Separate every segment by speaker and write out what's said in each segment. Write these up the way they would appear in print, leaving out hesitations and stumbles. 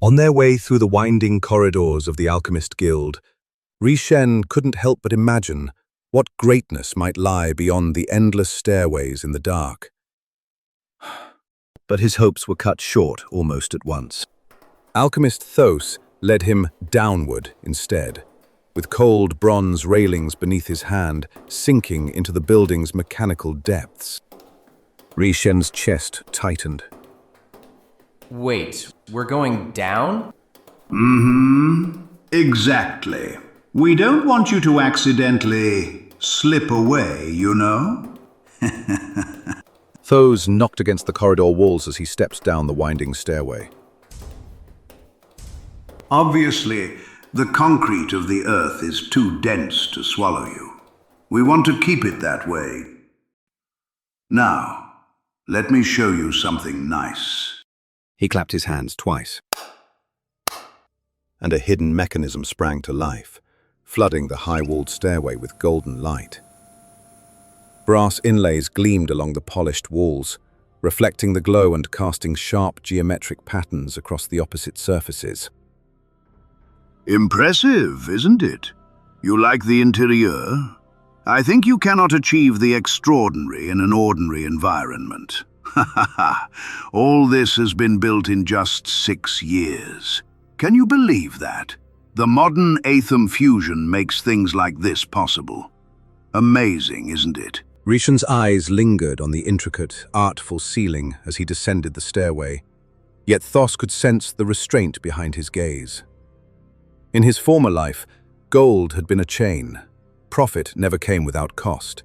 Speaker 1: On their way through the winding corridors of the Alchemist Guild, Rhy Shen couldn't help but imagine what greatness might lie beyond the endless stairways in the dark. But his hopes were cut short almost at once. Alchemist Thos led him downward instead, with cold bronze railings beneath his hand sinking into the building's mechanical depths. Rhy Shen's chest tightened.
Speaker 2: Wait, we're going down?
Speaker 3: Exactly. We don't want you to accidentally slip away, you know?
Speaker 1: Thos knocked against the corridor walls as he steps down the winding stairway.
Speaker 3: Obviously, the concrete of the earth is too dense to swallow you. We want to keep it that way. Now, let me show you something nice.
Speaker 1: He clapped his hands twice, and a hidden mechanism sprang to life, flooding the high-walled stairway with golden light. Brass inlays gleamed along the polished walls, reflecting the glow and casting sharp geometric patterns across the opposite surfaces.
Speaker 3: Impressive, isn't it? You like the interior? I think you cannot achieve the extraordinary in an ordinary environment. All this has been built in just 6 years. Can you believe that? The modern Aethum fusion makes things like this possible. Amazing, isn't it?
Speaker 1: Rhy Shen's eyes lingered on the intricate, artful ceiling as he descended the stairway, yet Thos could sense the restraint behind his gaze. In his former life, gold had been a chain. Profit never came without cost.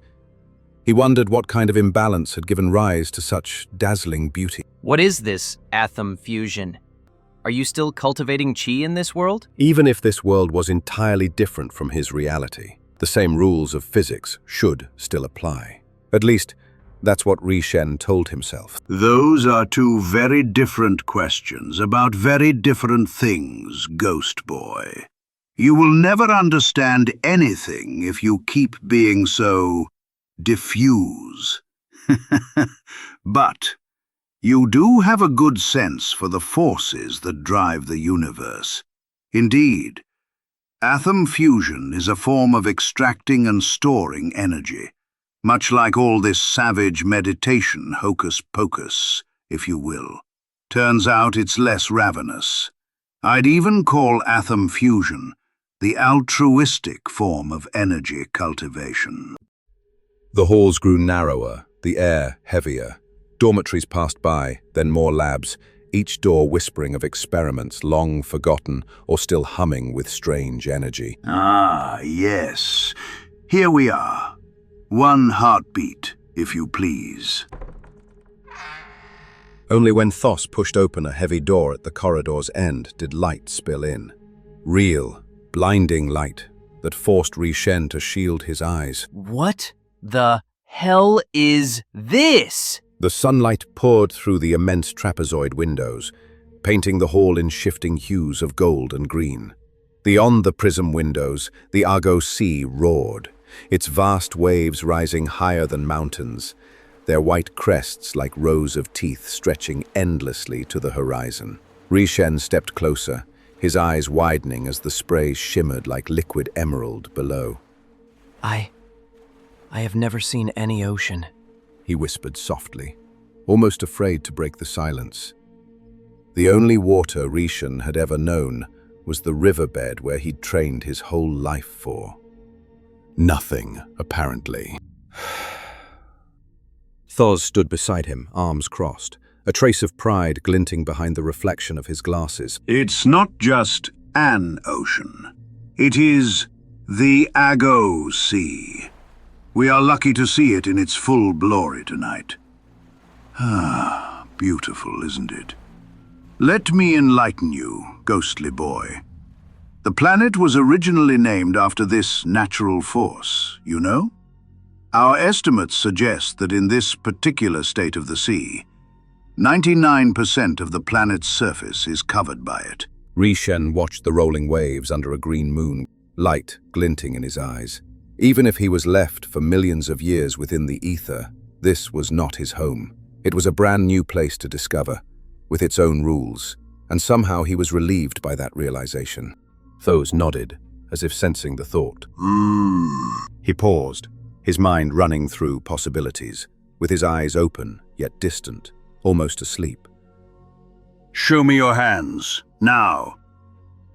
Speaker 1: He wondered what kind of imbalance had given rise to such dazzling beauty.
Speaker 2: What is this Aethum fusion? Are you still cultivating chi in this world?
Speaker 1: Even if this world was entirely different from his reality, the same rules of physics should still apply. At least, that's what Rhy Shen told himself.
Speaker 3: Those are two very different questions about very different things, Ghost Boy. You will never understand anything if you keep being so diffuse. But you do have a good sense for the forces that drive the universe. Indeed, Aethum fusion is a form of extracting and storing energy, much like all this savage meditation hocus-pocus, if you will. Turns out it's less ravenous. I'd even call Aethum fusion the altruistic form of energy cultivation.
Speaker 1: The halls grew narrower, the air heavier. Dormitories passed by, then more labs, each door whispering of experiments long forgotten or still humming with strange energy.
Speaker 3: Ah, yes. Here we are. One heartbeat, if you please.
Speaker 1: Only when Thos pushed open a heavy door at the corridor's end did light spill in. Real, blinding light that forced Rhy Shen to shield his eyes.
Speaker 2: What the hell is this?
Speaker 1: The sunlight poured through the immense trapezoid windows, painting the hall in shifting hues of gold and green. Beyond the prism windows, the Argo Sea roared, its vast waves rising higher than mountains, their white crests like rows of teeth stretching endlessly to the horizon. Rhy Shen stepped closer, his eyes widening as the spray shimmered like liquid emerald below.
Speaker 2: I have never seen any ocean,
Speaker 1: he whispered softly, almost afraid to break the silence. The only water Rhy Shen had ever known was the riverbed where he'd trained his whole life for. Nothing, apparently. Thos stood beside him, arms crossed, a trace of pride glinting behind the reflection of his glasses.
Speaker 3: It's not just an ocean. It is the Argo Sea. We are lucky to see it in its full glory tonight. Ah, beautiful, isn't it? Let me enlighten you, ghostly boy. The planet was originally named after this natural force, you know? Our estimates suggest that in this particular state of the sea, 99% of the planet's surface is covered by it.
Speaker 1: Rhy Shen watched the rolling waves under a green moon, light glinting in his eyes. Even if he was left for millions of years within the ether, this was not his home. It was a brand new place to discover, with its own rules, and somehow he was relieved by that realization. Thos nodded, as if sensing the thought. He paused, his mind running through possibilities, with his eyes open, yet distant, almost asleep.
Speaker 3: Show me your hands, now.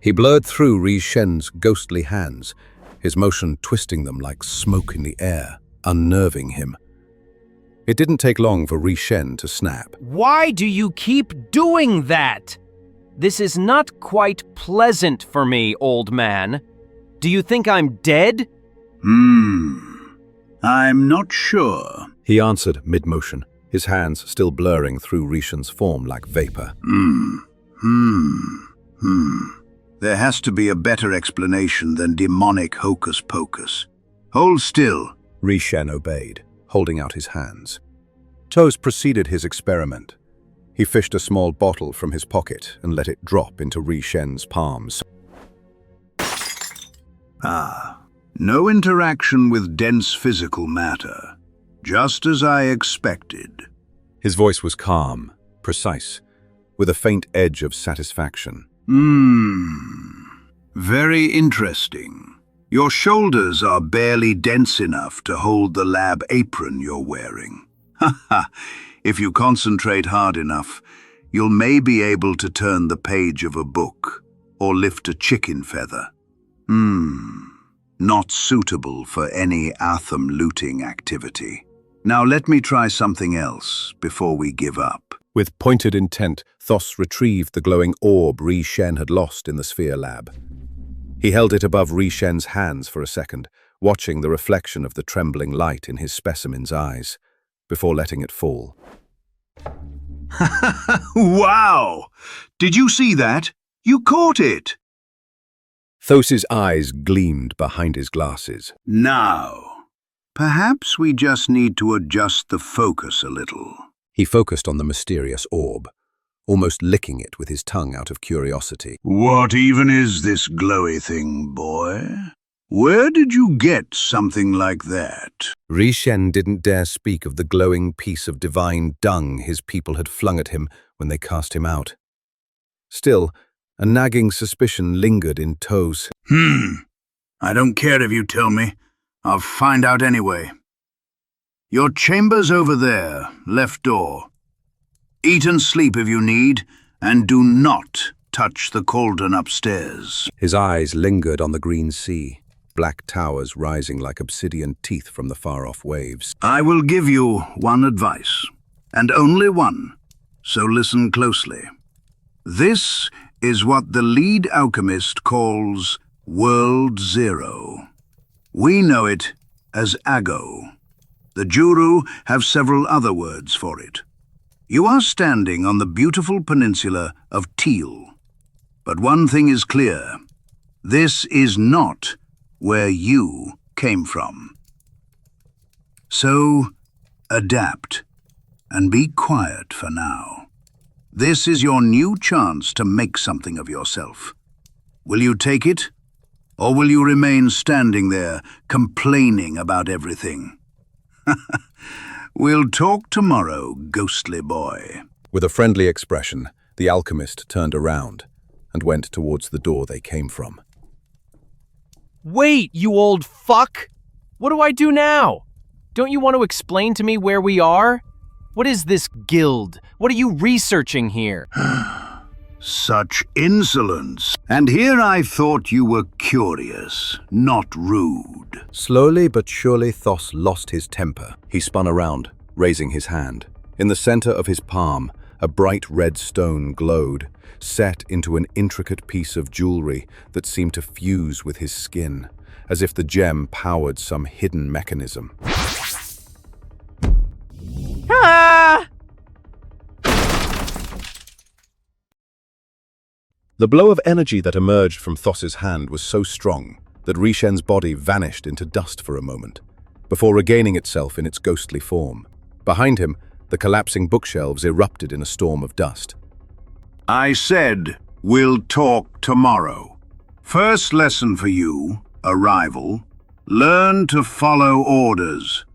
Speaker 1: He blurred through Rhy Shen's ghostly hands, his motion twisting them like smoke in the air, unnerving him. It didn't take long for Rhy Shen to snap.
Speaker 2: Why do you keep doing that? This is not quite pleasant for me, old man. Do you think I'm dead?
Speaker 3: I'm not sure.
Speaker 1: He answered mid-motion, his hands still blurring through Rhy Shen's form like vapor.
Speaker 3: There has to be a better explanation than demonic hocus-pocus. Hold still.
Speaker 1: Rhy Shen obeyed, holding out his hands. Thos proceeded his experiment. He fished a small bottle from his pocket and let it drop into Rhy Shen's palms.
Speaker 3: No interaction with dense physical matter. Just as I expected.
Speaker 1: His voice was calm, precise, with a faint edge of satisfaction.
Speaker 3: Very interesting. Your shoulders are barely dense enough to hold the lab apron you're wearing. If you concentrate hard enough, you'll maybe able to turn the page of a book or lift a chicken feather. Not suitable for any Atham looting activity. Now let me try something else before we give up.
Speaker 1: With pointed intent, Thos retrieved the glowing orb Rhy Shen had lost in the sphere lab. He held it above Rhy Shen's hands for a second, watching the reflection of the trembling light in his specimen's eyes, before letting it fall.
Speaker 3: Wow! Did you see that? You caught it!
Speaker 1: Thos's eyes gleamed behind his glasses.
Speaker 3: Now, perhaps we just need to adjust the focus a little.
Speaker 1: He focused on the mysterious orb, almost licking it with his tongue out of curiosity.
Speaker 3: What even is this glowy thing, boy? Where did you get something like that?
Speaker 1: Rhy Shen didn't dare speak of the glowing piece of divine dung his people had flung at him when they cast him out. Still, a nagging suspicion lingered in Thos.
Speaker 3: I don't care if you tell me. I'll find out anyway. Your chamber's over there, left door. Eat and sleep if you need, and do not touch the cauldron upstairs.
Speaker 1: His eyes lingered on the green sea, black towers rising like obsidian teeth from the far-off waves.
Speaker 3: I will give you one advice, and only one, so listen closely. This is what the lead alchemist calls World Zero. We know it as Ago. The Juru have several other words for it. You are standing on the beautiful peninsula of Teel. But one thing is clear. This is not where you came from. So, adapt and be quiet for now. This is your new chance to make something of yourself. Will you take it? Or will you remain standing there, complaining about everything? We'll talk tomorrow, ghostly boy.
Speaker 1: With a friendly expression, the alchemist turned around and went towards the door they came from.
Speaker 2: Wait, you old fuck! What do I do now? Don't you want to explain to me where we are? What is this guild? What are you researching here?
Speaker 3: Such insolence. And here I thought you were curious, not rude.
Speaker 1: Slowly but surely Thos lost his temper. He spun around, raising his hand. In the center of his palm, a bright red stone glowed, set into an intricate piece of jewelry that seemed to fuse with his skin, as if the gem powered some hidden mechanism.
Speaker 2: Ah!
Speaker 1: The blow of energy that emerged from Thos's hand was so strong that Rhy Shen's body vanished into dust for a moment, before regaining itself in its ghostly form. Behind him, the collapsing bookshelves erupted in a storm of dust.
Speaker 3: I said, we'll talk tomorrow. First lesson for you, arrival. Learn to follow orders.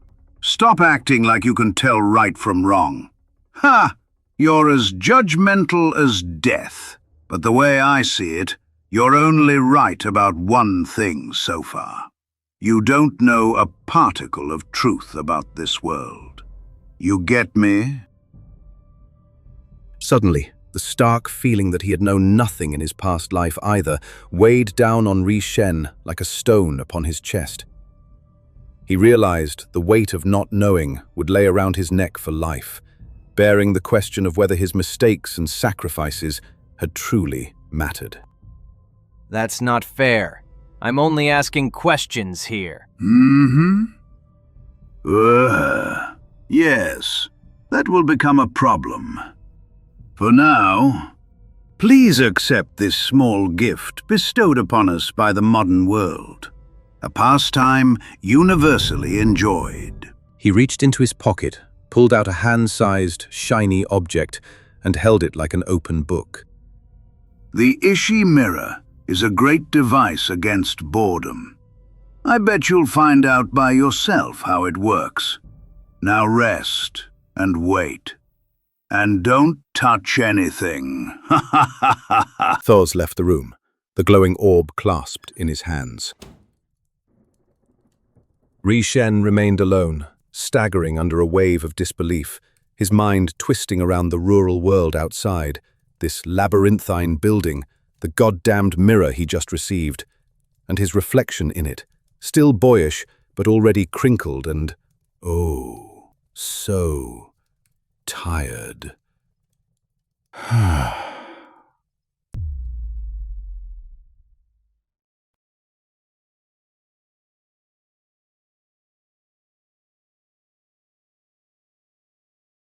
Speaker 3: Stop acting like you can tell right from wrong. Ha! You're as judgmental as death. But the way I see it, you're only right about one thing so far. You don't know a particle of truth about this world. You get me?
Speaker 1: Suddenly, the stark feeling that he had known nothing in his past life either weighed down on Rhy Shen like a stone upon his chest. He realized the weight of not knowing would lay around his neck for life, bearing the question of whether his mistakes and sacrifices had truly mattered.
Speaker 2: That's not fair. I'm only asking questions here.
Speaker 3: Yes, that will become a problem. For now, please accept this small gift bestowed upon us by the modern world. A pastime universally enjoyed.
Speaker 1: He reached into his pocket, pulled out a hand-sized, shiny object, and held it like an open book.
Speaker 3: The Ishi Mirror is a great device against boredom. I bet you'll find out by yourself how it works. Now rest and wait. And don't touch anything.
Speaker 1: Thors left the room, the glowing orb clasped in his hands. Rhy Shen remained alone, staggering under a wave of disbelief, his mind twisting around the rural world outside, this labyrinthine building, the goddamned mirror he just received, and his reflection in it, still boyish but already crinkled and, oh, so tired.